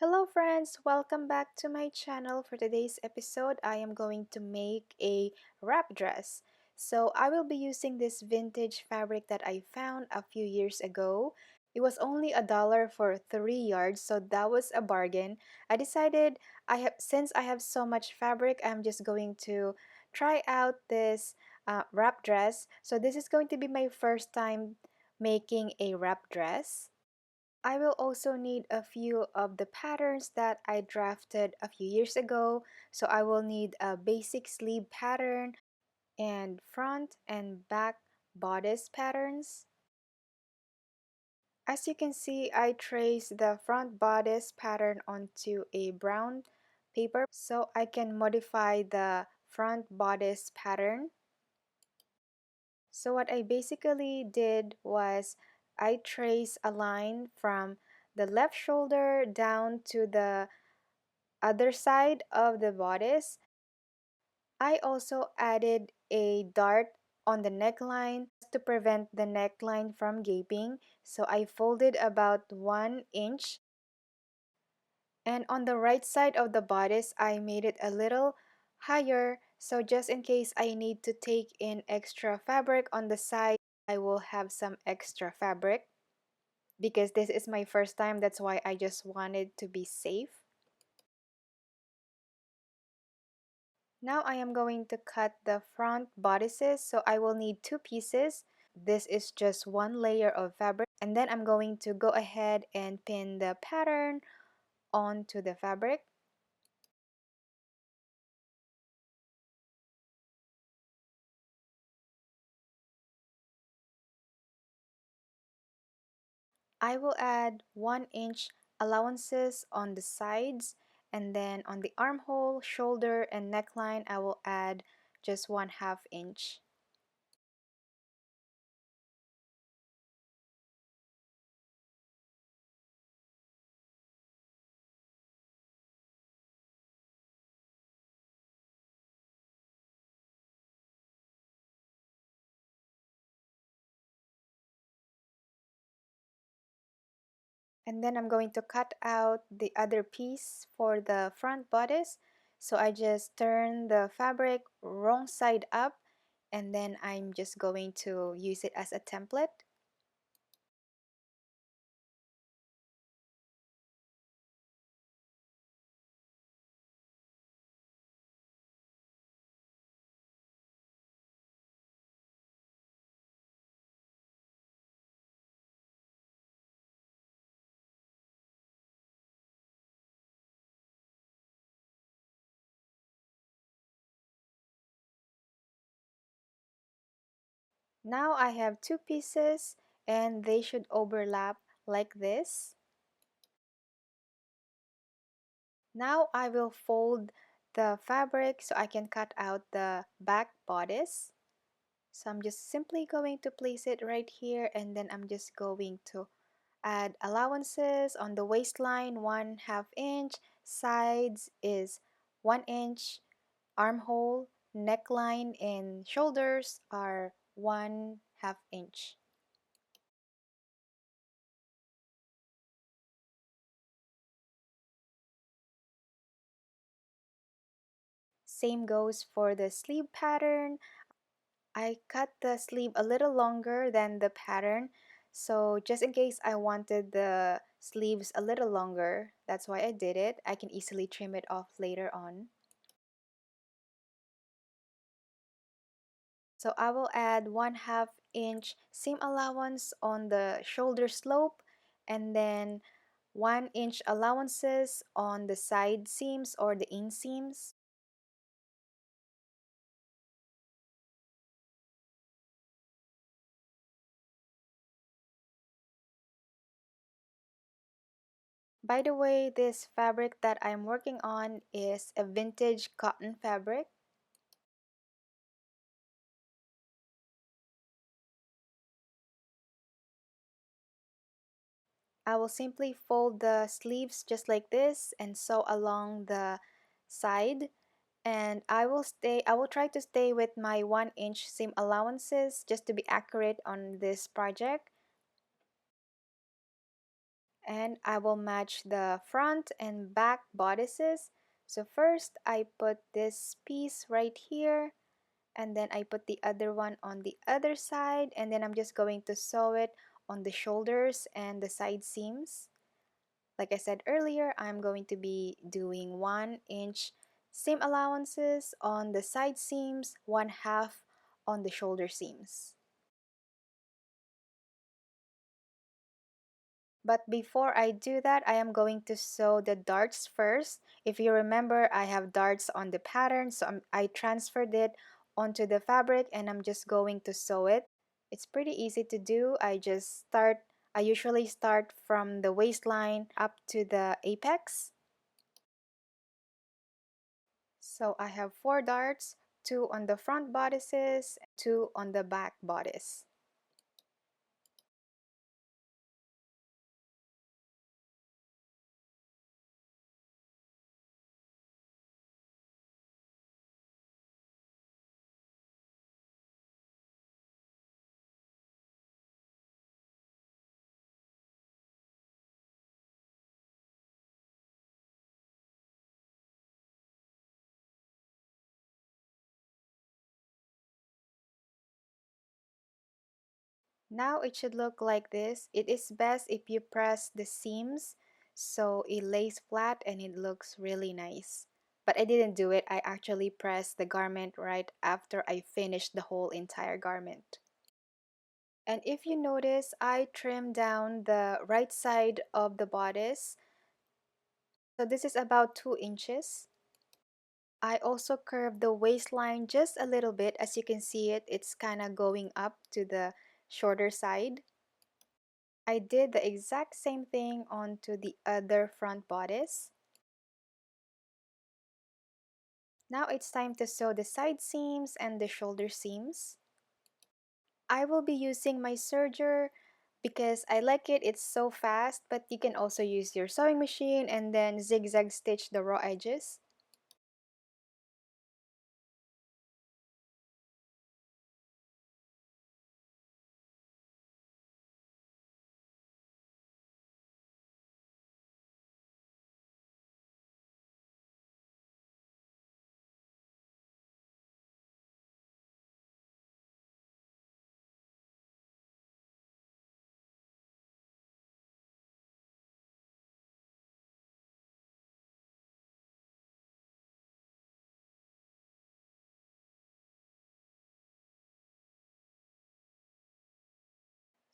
Hello friends, welcome back to my channel. For today's episode, I am going to make a wrap dress. So I will be using this vintage fabric that I found a few years ago. It was only $1 for 3 yards, so that was a bargain. I decided since I have so much fabric, I'm just going to try out this wrap dress. So this is going to be my first time making a wrap dress. I will also need a few of the patterns that I drafted a few years ago. So I will need a basic sleeve pattern and front and back bodice patterns. As you can see, I traced the front bodice pattern onto a brown paper so I can modify the front bodice pattern. So what I basically did was I traced a line from the left shoulder down to the other side of the bodice. I also added a dart on the neckline to prevent the neckline from gaping. So I folded about 1 inch. And on the right side of the bodice, I made it a little higher. So just in case I need to take in extra fabric on the side, I will have some extra fabric. Because this is my first time, that's why I just wanted to be safe. Now I am going to cut the front bodices, so I will need two pieces. This is just one layer of fabric, and then I'm going to go ahead and pin the pattern onto the fabric. I will add 1 inch allowances on the sides, and then on the armhole, shoulder, and neckline I will add just 1/2 inch. And then I'm going to cut out the other piece for the front bodice. So I just turn the fabric wrong side up, and then I'm just going to use it as a template. Now I have two pieces and they should overlap like this. Now I will fold the fabric so I can cut out the back bodice. So I'm just simply going to place it right here, and then I'm just going to add allowances on the waistline 1/2 inch, sides is 1 inch, armhole, neckline, and shoulders are 1/2 inch. Same goes for the sleeve pattern. I cut the sleeve a little longer than the pattern, so just in case I wanted the sleeves a little longer, that's why I did it. I can easily trim it off later on. So I will add 1/2 inch seam allowance on the shoulder slope, and then 1 inch allowances on the side seams or the inseams. By the way, this fabric that I'm working on is a vintage cotton fabric. I will simply fold the sleeves just like this and sew along the side, and I will try to stay with my 1 inch seam allowances just to be accurate on this project. And I will match the front and back bodices. So first I put this piece right here, and then I put the other one on the other side, and then I'm just going to sew it on the shoulders and the side seams. Like I said earlier, I'm going to be doing 1 inch seam allowances on the side seams, 1/2 on the shoulder seams. But before I do that, I am going to sew the darts first. If you remember, I have darts on the pattern, so I transferred it onto the fabric and I'm just going to sew it. It's pretty easy to do. I usually start from the waistline up to the apex. So I have 4 darts, 2 on the front bodices, 2 on the back bodice. Now it should look like this. It is best if you press the seams so it lays flat and it looks really nice. But I didn't do it. I actually pressed the garment right after I finished the whole entire garment. And if you notice, I trimmed down the right side of the bodice. So this is about 2 inches. I also curved the waistline just a little bit. As you can see it's kind of going up to the shorter side. I did the exact same thing onto the other front bodice. Now it's time to sew the side seams and the shoulder seams. I will be using my serger because I like it. It's so fast, but you can also use your sewing machine and then zigzag stitch the raw edges.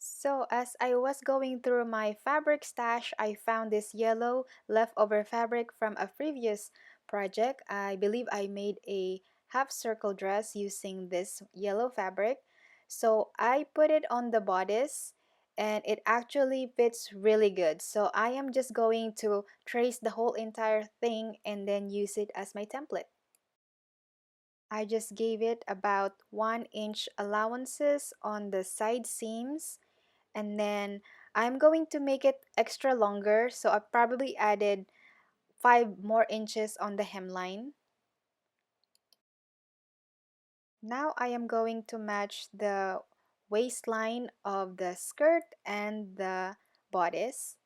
So as I was going through my fabric stash, I found this yellow leftover fabric from a previous project. I believe I made a half circle dress using this yellow fabric. So I put it on the bodice and it actually fits really good. So I am just going to trace the whole entire thing and then use it as my template. I just gave it about 1 inch allowances on the side seams, and then I'm going to make it extra longer, so I probably added 5 more inches on the hemline. Now I am going to match the waistline of the skirt and the bodice.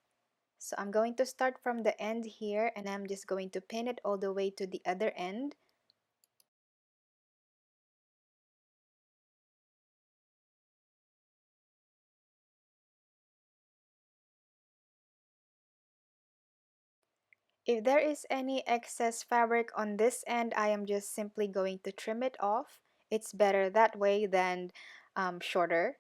So I'm going to start from the end here and I'm just going to pin it all the way to the other end. If there is any excess fabric on this end, I am just simply going to trim it off. It's better that way than shorter.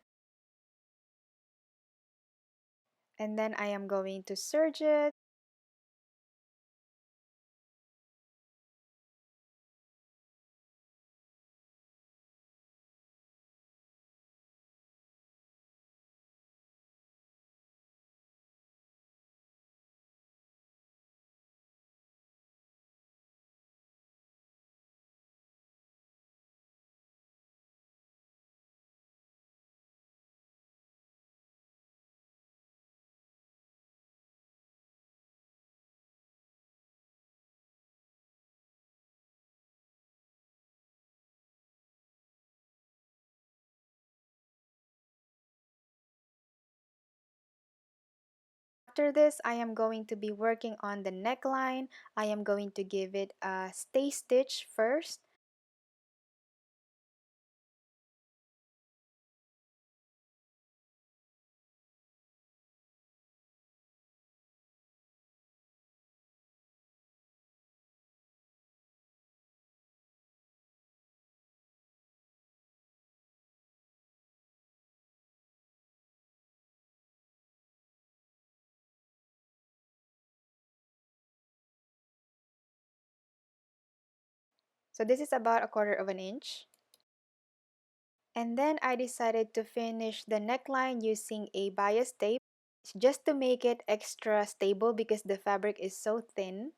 And then I am going to serge it. After this, I am going to be working on the neckline. I am going to give it a stay stitch first. So this is about 1/4 inch. And then I decided to finish the neckline using a bias tape just to make it extra stable because the fabric is so thin.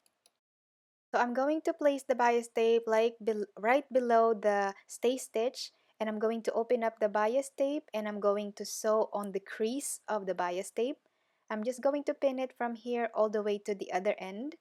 So I'm going to place the bias tape like right below the stay stitch, and I'm going to open up the bias tape and I'm going to sew on the crease of the bias tape. I'm just going to pin it from here all the way to the other end.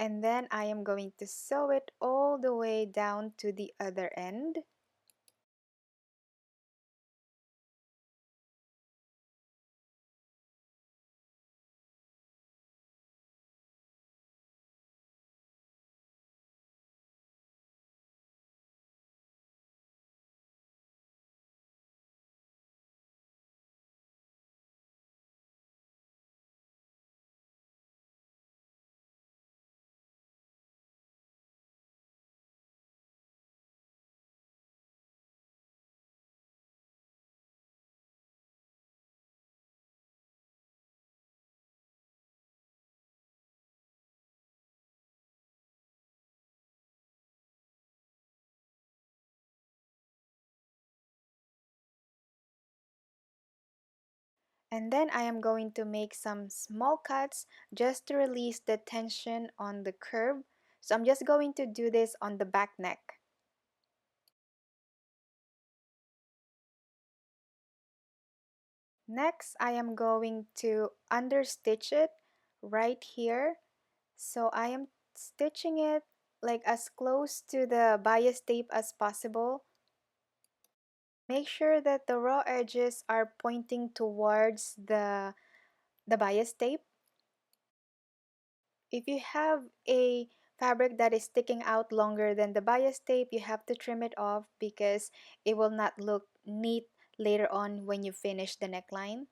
And then I am going to sew it all the way down to the other end. And then I am going to make some small cuts just to release the tension on the curve. So I'm just going to do this on the back neck. Next, I am going to understitch it right here. So I am stitching it like as close to the bias tape as possible. Make sure that the raw edges are pointing towards the bias tape. If you have a fabric that is sticking out longer than the bias tape, you have to trim it off because it will not look neat later on when you finish the neckline.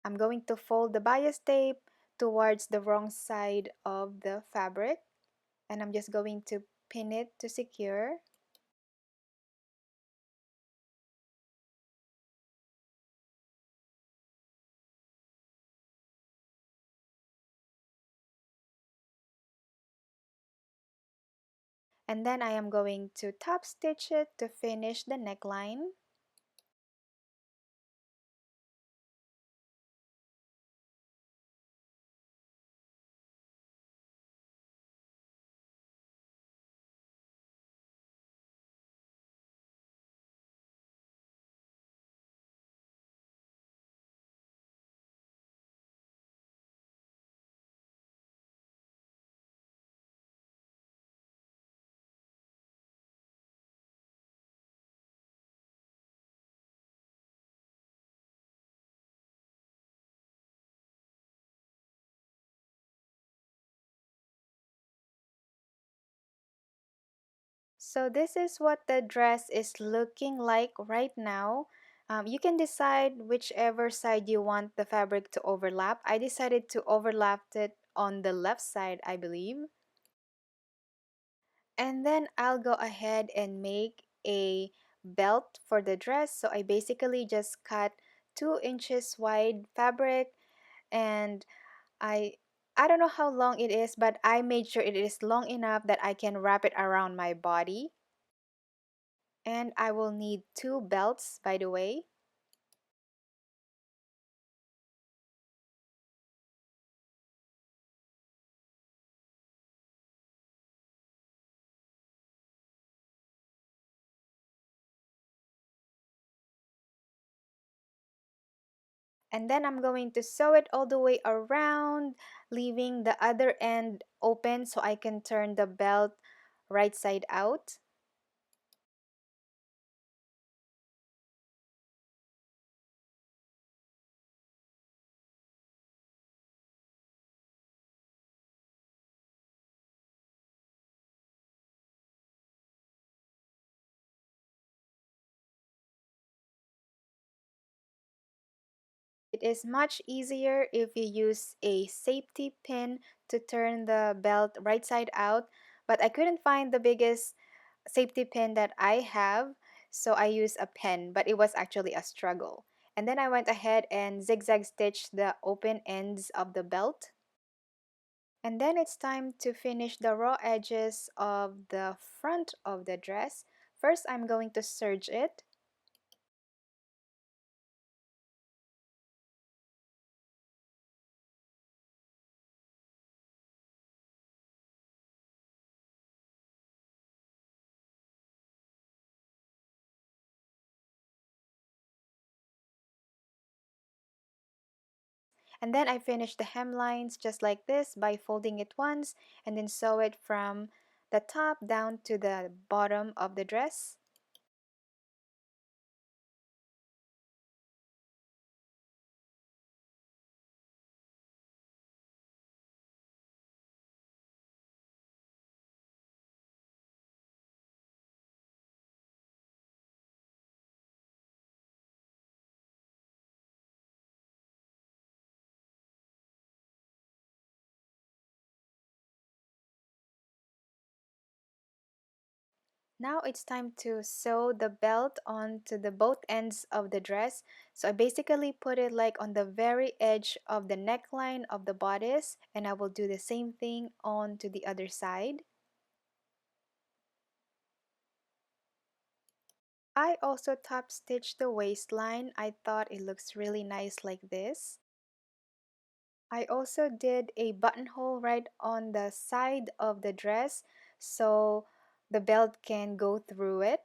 I'm going to fold the bias tape towards the wrong side of the fabric, and I'm just going to pin it to secure. And then I am going to top stitch it to finish the neckline. So this is what the dress is looking like right now. You can decide whichever side you want the fabric to overlap. I decided to overlap it on the left side, I believe. And then I'll go ahead and make a belt for the dress. So I basically just cut 2 inches wide fabric, and I I don't know how long it is, but I made sure it is long enough that I can wrap it around my body. And I will need 2 belts, by the way. And then I'm going to sew it all the way around, leaving the other end open so I can turn the belt right side out. It is much easier if you use a safety pin to turn the belt right side out, but I couldn't find the biggest safety pin that I have, so I used a pen, but it was actually a struggle. And then I went ahead and zigzag stitched the open ends of the belt. And then it's time to finish the raw edges of the front of the dress. First, I'm going to serge it. And then I finish the hemlines just like this by folding it once and then sew it from the top down to the bottom of the dress. Now it's time to sew the belt onto the both ends of the dress. So I basically put it like on the very edge of the neckline of the bodice, and I will do the same thing on to the other side. I also top stitched the waistline. I thought it looks really nice like this. I also did a buttonhole right on the side of the dress so the belt can go through it.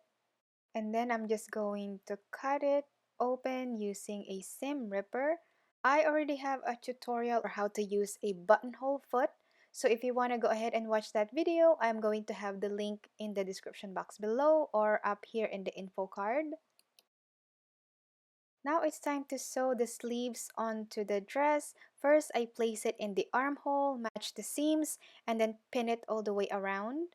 And then I'm just going to cut it open using a seam ripper. I already have a tutorial on how to use a buttonhole foot. So if you want to go ahead and watch that video, I'm going to have the link in the description box below or up here in the info card. Now it's time to sew the sleeves onto the dress. First, I place it in the armhole, match the seams, and then pin it all the way around.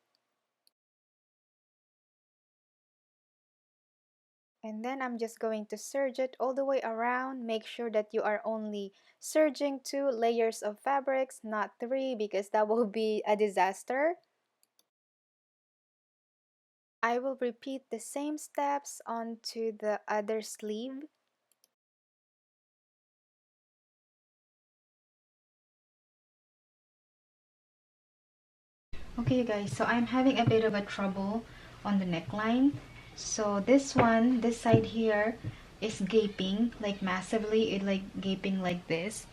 And then I'm just going to serge it all the way around. Make sure that you are only serging 2 layers of fabrics, not 3, because that will be a disaster. I will repeat the same steps onto the other sleeve. Okay guys, so I'm having a bit of a trouble on the neckline. So this side here is gaping like massively, it like gaping like this.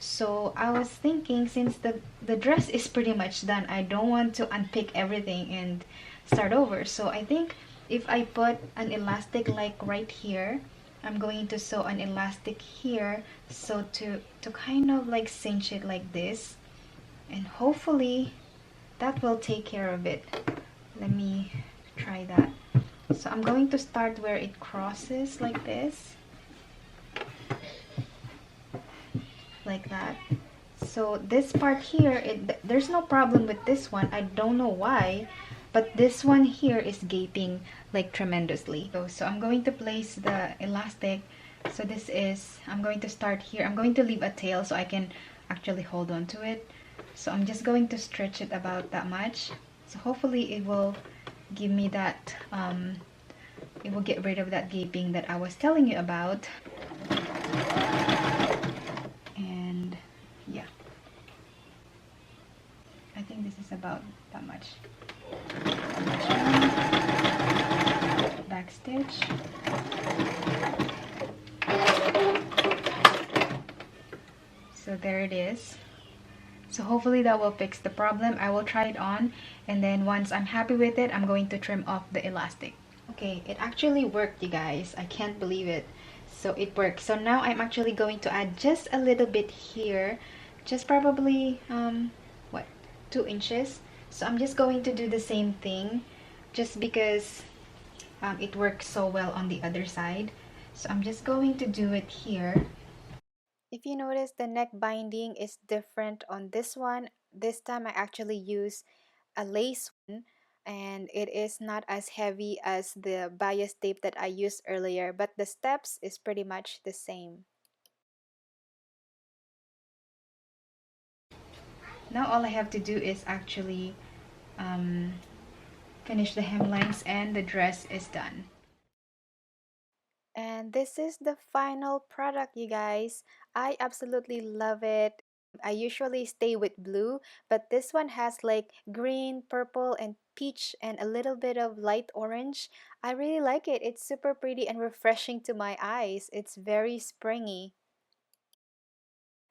So I was thinking, since the dress is pretty much done, I don't want to unpick everything and start over. So I think if I put an elastic like right here, I'm going to sew an elastic here so to kind of like cinch it like this, and hopefully that will take care of it. Let me try that. So I'm going to start where it crosses like this, like that. So this part here, there's no problem with this one. I don't know why, but this one here is gaping like tremendously. So I'm going to place the elastic. So this is, I'm going to start here. I'm going to leave a tail so I can actually hold on to it. So I'm just going to stretch it about that much. So hopefully it will give me that, it will get rid of that gaping that I was telling you about. And yeah, I think this is about that much. Back stitch. So there it is. So hopefully that will fix the problem. I will try it on, and then once I'm happy with it, I'm going to trim off the elastic. Okay, it actually worked, you guys. I can't believe it. So it worked. So now I'm actually going to add just a little bit here, just probably what, 2 inches. So I'm just going to do the same thing, just because it works so well on the other side. So I'm just going to do it here. If you notice, the neck binding is different on this one. This time I actually use a lace one, and it is not as heavy as the bias tape that I used earlier, but the steps is pretty much the same. Now all I have to do is actually um, finish the hemlines, and the dress is done. And this is the final product, you guys. I absolutely love it. I usually stay with blue, but this one has like green, purple, and peach, and a little bit of light orange. I really like it. It's super pretty and refreshing to my eyes. It's very springy.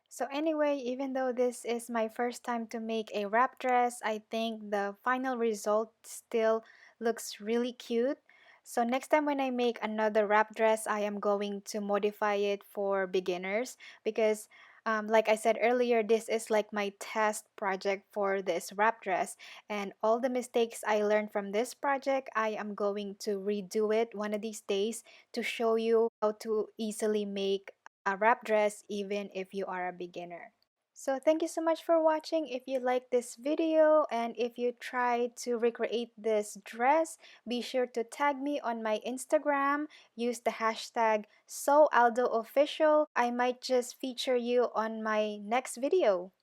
So anyway, even though this is my first time to make a wrap dress, I think the final result still looks really cute. So next time when I make another wrap dress, I am going to modify it for beginners, because like I said earlier, this is like my test project for this wrap dress, and all the mistakes I learned from this project, I am going to redo it one of these days to show you how to easily make a wrap dress even if you are a beginner. So thank you so much for watching. If you like this video and if you try to recreate this dress, be sure to tag me on my Instagram. Use the hashtag SoAldoOfficial. I might just feature you on my next video.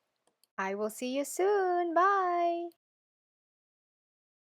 I will see you soon. Bye!